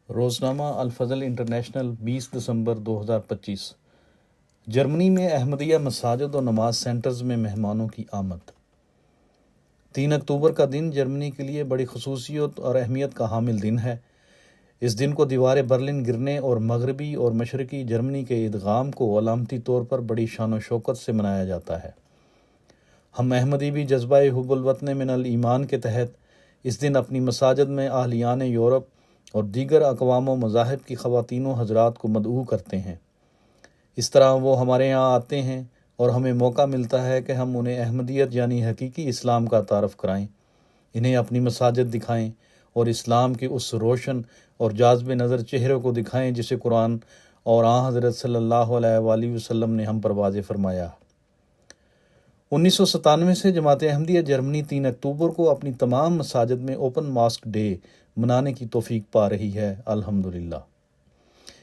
روزنامہ الفضل انٹرنیشنل 20 دسمبر 2025۔ جرمنی میں احمدیہ مساجد اور نماز سینٹرز میں مہمانوں کی آمد۔ 3 اکتوبر کا دن جرمنی کے لیے بڑی خصوصیت اور اہمیت کا حامل دن ہے۔ اس دن کو دیوار برلن گرنے اور مغربی اور مشرقی جرمنی کے ادغام کو علامتی طور پر بڑی شان و شوکت سے منایا جاتا ہے۔ ہم احمدی بھی جذبہ حب الوطن من الایمان کے تحت اس دن اپنی مساجد میں اہلیان یورپ اور دیگر اقوام و مذاہب کی خواتین و حضرات کو مدعو کرتے ہیں۔ اس طرح وہ ہمارے یہاں آتے ہیں اور ہمیں موقع ملتا ہے کہ ہم انہیں احمدیت یعنی حقیقی اسلام کا تعارف کرائیں، انہیں اپنی مساجد دکھائیں اور اسلام کے اس روشن اور جاذب نظر چہرے کو دکھائیں جسے قرآن اور آن حضرت صلی اللہ علیہ وآلہ وسلم نے ہم پر واضح فرمایا۔ 1997 سے جماعت احمدیہ جرمنی 3 اکتوبر کو اپنی تمام مساجد میں اوپن ماسک ڈے منانے کی توفیق پا رہی ہے، الحمدللہ۔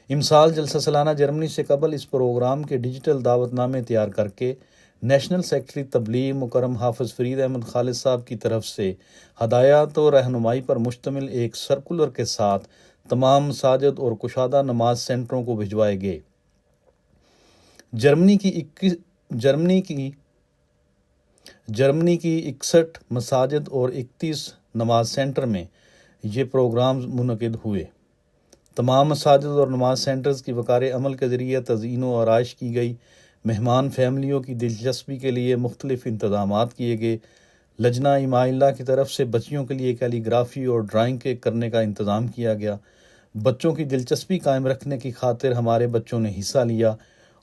امسال جلسہ سالانہ جرمنی سے قبل اس پروگرام کے ڈیجیٹل دعوت نامے تیار کر کے نیشنل سیکرٹری تبلیغ مکرم حافظ فرید احمد خالد صاحب کی طرف سے ہدایات و رہنمائی پر مشتمل ایک سرکولر کے ساتھ تمام مساجد اور کشادہ نماز سینٹروں کو بھجوائے گئے۔ جرمنی کی 61 مساجد اور 31 نماز سینٹر میں یہ پروگرام منعقد ہوئے۔ تمام مساجد اور نماز سینٹرز کی وقار عمل کے ذریعے تزئین و آرائش کی گئی، مہمان فیملیوں کی دلچسپی کے لیے مختلف انتظامات کیے گئے، لجنہ اماء اللہ کی طرف سے بچیوں کے لیے کیلی گرافی اور ڈرائنگ کرنے کا انتظام کیا گیا۔ بچوں کی دلچسپی قائم رکھنے کی خاطر ہمارے بچوں نے حصہ لیا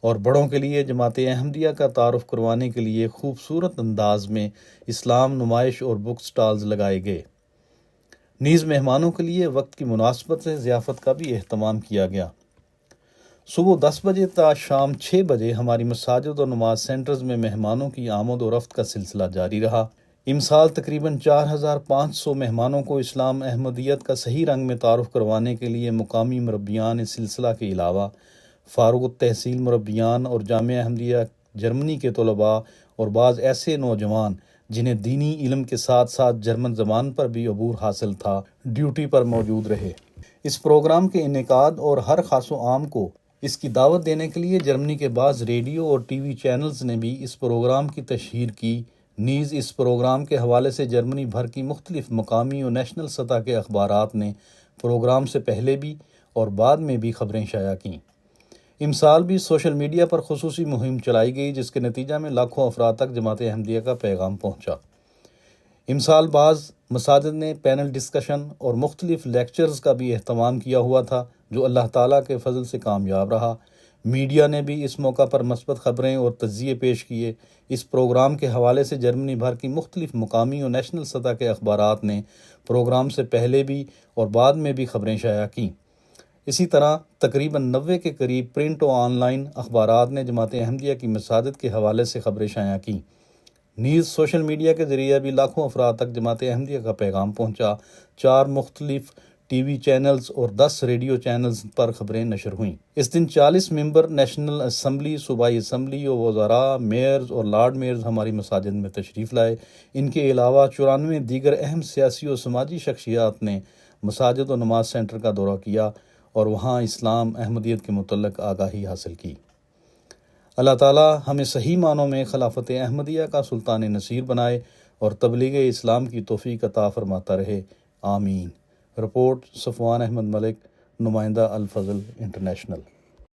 اور بڑوں کے لیے جماعت احمدیہ کا تعارف کروانے کے لیے خوبصورت انداز میں اسلام نمائش اور بک سٹالز لگائے گئے۔ نیز مہمانوں کے لیے وقت کی مناسبت سے ضیافت کا بھی اہتمام کیا گیا۔ صبح 10 بجے تا شام 6 بجے ہماری مساجد اور نماز سینٹرز میں مہمانوں کی آمد و رفت کا سلسلہ جاری رہا۔ امسال تقریباً 4500 مہمانوں کو اسلام احمدیت کا صحیح رنگ میں تعارف کروانے کے لیے مقامی مربیان اس سلسلہ کے علاوہ فارغ التحصیل مربیان اور جامعہ احمدیہ جرمنی کے طلباء اور بعض ایسے نوجوان جنہیں دینی علم کے ساتھ ساتھ جرمن زبان پر بھی عبور حاصل تھا، ڈیوٹی پر موجود رہے۔ اس پروگرام کے انعقاد اور ہر خاص و عام کو اس کی دعوت دینے کے لیے جرمنی کے بعض ریڈیو اور ٹی وی چینلز نے بھی اس پروگرام کی تشہیر کی۔ نیز اس پروگرام کے حوالے سے جرمنی بھر کی مختلف مقامی اور نیشنل سطح کے اخبارات نے پروگرام سے پہلے بھی اور بعد میں بھی خبریں شائع کیں۔ امسال بھی سوشل میڈیا پر خصوصی مہم چلائی گئی جس کے نتیجہ میں لاکھوں افراد تک جماعت احمدیہ کا پیغام پہنچا۔ امسال بعض مساجد نے پینل ڈسکشن اور مختلف لیکچرز کا بھی اہتمام کیا ہوا تھا جو اللہ تعالیٰ کے فضل سے کامیاب رہا۔ میڈیا نے بھی اس موقع پر مثبت خبریں اور تجزیے پیش کیے۔ اس پروگرام کے حوالے سے جرمنی بھر کی مختلف مقامی اور نیشنل سطح کے اخبارات نے پروگرام سے پہلے بھی اور بعد میں بھی خبریں شائع کیں۔ اسی طرح تقریباً 90 کے قریب پرنٹ و آن لائن اخبارات نے جماعت احمدیہ کی مساجد کے حوالے سے خبریں شائع کیں۔ نیز سوشل میڈیا کے ذریعے بھی لاکھوں افراد تک جماعت احمدیہ کا پیغام پہنچا۔ 4 مختلف ٹی وی چینلز اور 10 ریڈیو چینلز پر خبریں نشر ہوئیں۔ اس دن 40 ممبر نیشنل اسمبلی، صوبائی اسمبلی اور وزراء، میئرز اور لارڈ میئرز ہماری مساجد میں تشریف لائے۔ ان کے علاوہ 94 دیگر اہم سیاسی و سماجی شخصیات نے مساجد و نماز سینٹر کا دورہ کیا اور وہاں اسلام احمدیت کے متعلق آگاہی حاصل کی۔ اللہ تعالیٰ ہمیں صحیح معنوں میں خلافت احمدیہ کا سلطان نصیر بنائے اور تبلیغ اسلام کی توفیق عطا فرماتا رہے، آمین۔ رپورٹ صفوان احمد ملک، نمائندہ الفضل انٹرنیشنل۔